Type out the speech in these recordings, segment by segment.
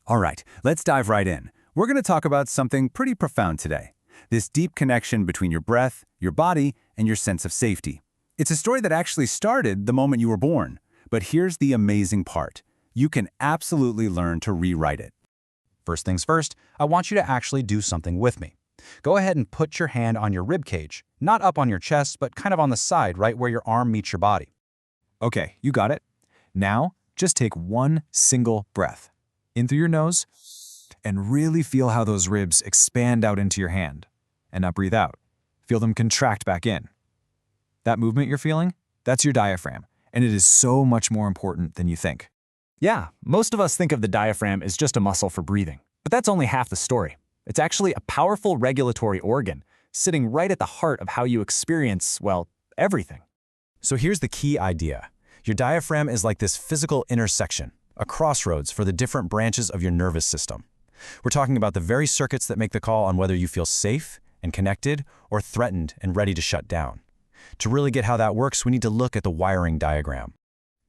All right, let's dive right in. We're going to talk about something pretty profound today. This deep connection between your breath, your body, and your sense of safety. It's a story that actually started the moment you were born. But here's the amazing part. You can absolutely learn to rewrite it. First things first, I want you to actually do something with me. Go ahead and put your hand on your ribcage, not up on your chest, but kind of on the side, right where your arm meets your body. Okay, you got it. Now, just take one single breath. In through your nose, and really feel how those ribs expand out into your hand. And now breathe out. Feel them contract back in. That movement you're feeling, that's your diaphragm, and it is so much more important than you think. Yeah, most of us think of the diaphragm as just a muscle for breathing, but that's only half the story. It's actually a powerful regulatory organ, sitting right at the heart of how you experience, well, everything. So here's the key idea. Your diaphragm is like this physical intersection, a crossroads for the different branches of your nervous system. We're talking about the very circuits that make the call on whether you feel safe and connected or threatened and ready to shut down. To really get how that works, we need to look at the wiring diagram.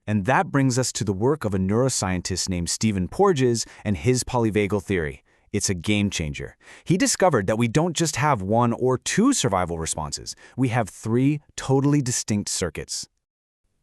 And that brings us to the work of a neuroscientist named Stephen Porges and his polyvagal theory. It's a game changer. He discovered that we don't just have one or two survival responses. We have three totally distinct circuits.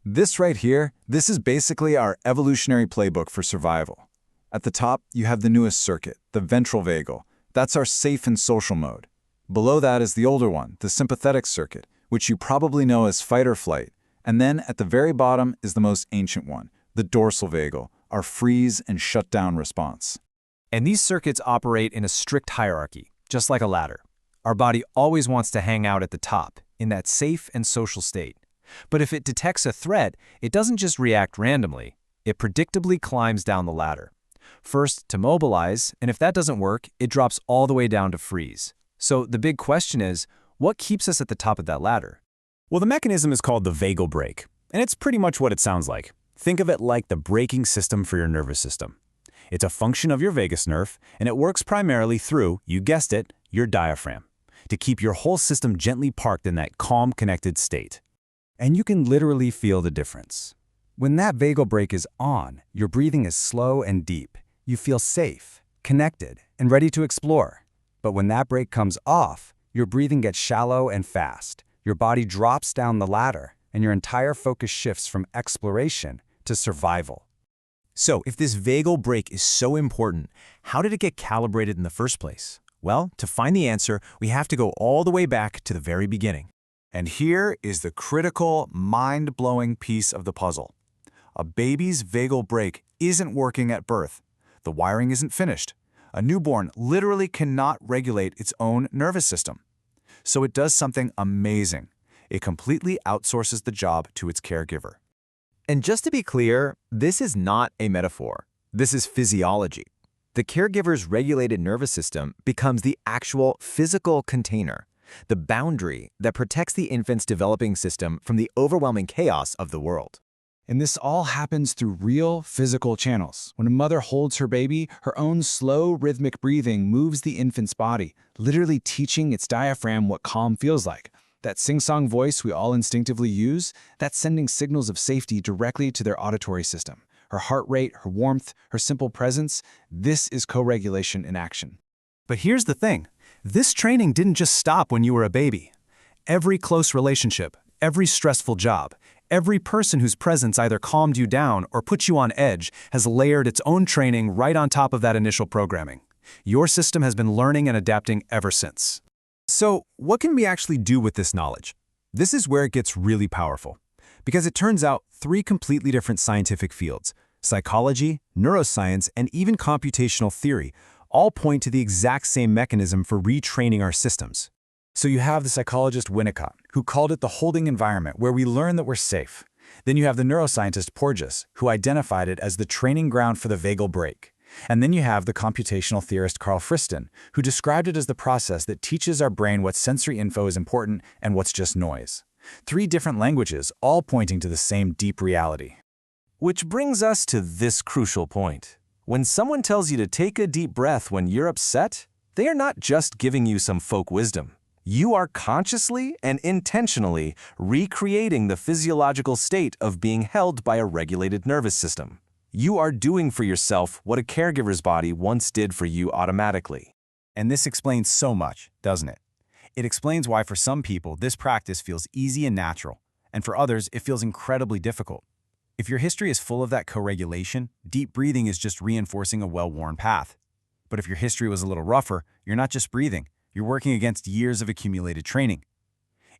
This right here, this is basically our evolutionary playbook for survival. At the top, you have the newest circuit, the ventral vagal. That's our safe and social mode. Below that is the older one, the sympathetic circuit, which you probably know as fight or flight. And then at the very bottom is the most ancient one, the dorsal vagal, our freeze and shutdown response. And these circuits operate in a strict hierarchy, just like a ladder. Our body always wants to hang out at the top, in that safe and social state. But if it detects a threat, it doesn't just react randomly. It predictably climbs down the ladder. First to mobilize, and if that doesn't work, it drops all the way down to freeze. So the big question is, what keeps us at the top of that ladder? Well, the mechanism is called the vagal brake, and it's pretty much what it sounds like. Think of it like the braking system for your nervous system. It's a function of your vagus nerve, and it works primarily through, you guessed it, your diaphragm, to keep your whole system gently parked in that calm, connected state. And you can literally feel the difference. When that vagal brake is on, your breathing is slow and deep. You feel safe, connected, and ready to explore. But when that brake comes off, your breathing gets shallow and fast. Your body drops down the ladder, and your entire focus shifts from exploration to survival. So, if this vagal brake is so important, how did it get calibrated in the first place? Well, to find the answer, we have to go all the way back to the very beginning. And here is the critical, mind-blowing piece of the puzzle. A baby's vagal brake isn't working at birth. The wiring isn't finished. A newborn literally cannot regulate its own nervous system. So it does something amazing. It completely outsources the job to its caregiver. And just to be clear, this is not a metaphor. This is physiology. The caregiver's regulated nervous system becomes the actual physical container, the boundary that protects the infant's developing system from the overwhelming chaos of the world. And this all happens through real physical channels. When a mother holds her baby, her own slow, rhythmic breathing moves the infant's body, literally teaching its diaphragm what calm feels like. That sing-song voice we all instinctively use, that's sending signals of safety directly to their auditory system. Her heart rate, her warmth, her simple presence, this is co-regulation in action. But here's the thing. This training didn't just stop when you were a baby. Every close relationship, every stressful job, every person whose presence either calmed you down or put you on edge has layered its own training right on top of that initial programming. Your system has been learning and adapting ever since. So, what can we actually do with this knowledge? This is where it gets really powerful. Because it turns out three completely different scientific fields, psychology, neuroscience, and even computational theory, all point to the exact same mechanism for retraining our systems. So you have the psychologist Winnicott, who called it the holding environment where we learn that we're safe. Then you have the neuroscientist Porges, who identified it as the training ground for the vagal brake. And then you have the computational theorist Carl Friston, who described it as the process that teaches our brain what sensory info is important and what's just noise. Three different languages, all pointing to the same deep reality. Which brings us to this crucial point. When someone tells you to take a deep breath when you're upset, they are not just giving you some folk wisdom. You are consciously and intentionally recreating the physiological state of being held by a regulated nervous system. You are doing for yourself what a caregiver's body once did for you automatically. And this explains so much, doesn't it? It explains why for some people this practice feels easy and natural, and for others it feels incredibly difficult. If your history is full of that co-regulation, deep breathing is just reinforcing a well-worn path. But if your history was a little rougher, you're not just breathing, you're working against years of accumulated training.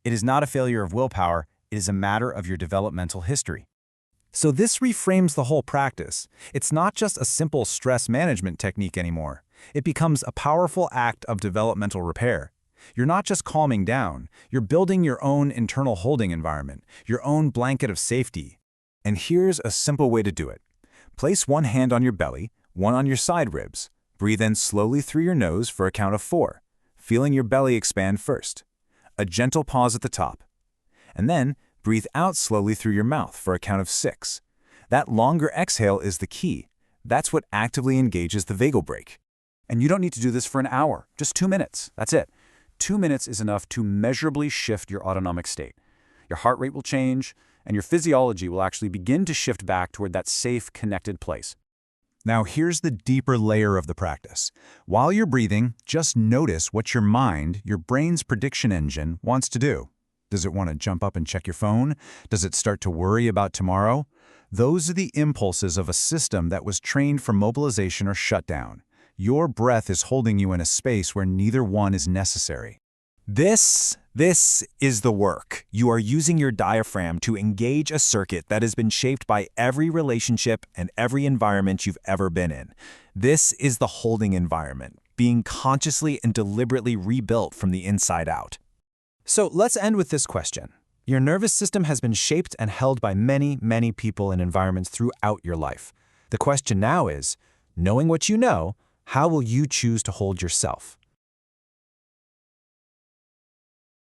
It is not a failure of willpower, it is a matter of your developmental history. So this reframes the whole practice. It's not just a simple stress management technique anymore. It becomes a powerful act of developmental repair. You're not just calming down, you're building your own internal holding environment, your own blanket of safety. And here's a simple way to do it. Place one hand on your belly, one on your side ribs. Breathe in slowly through your nose for a count of 4, feeling your belly expand first. A gentle pause at the top. And then breathe out slowly through your mouth for a count of 6. That longer exhale is the key. That's what actively engages the vagal brake. And you don't need to do this for an hour, just 2 minutes. That's it. 2 minutes is enough to measurably shift your autonomic state. Your heart rate will change, and your physiology will actually begin to shift back toward that safe, connected place. Now here's the deeper layer of the practice. While you're breathing, just notice what your mind, your brain's prediction engine, wants to do. Does it want to jump up and check your phone? Does it start to worry about tomorrow? Those are the impulses of a system that was trained for mobilization or shutdown. Your breath is holding you in a space where neither one is necessary. This is the work. You are using your diaphragm to engage a circuit that has been shaped by every relationship and every environment you've ever been in. This is the holding environment, being consciously and deliberately rebuilt from the inside out. So let's end with this question. Your nervous system has been shaped and held by many, many people and environments throughout your life. The question now is, knowing what you know, how will you choose to hold yourself?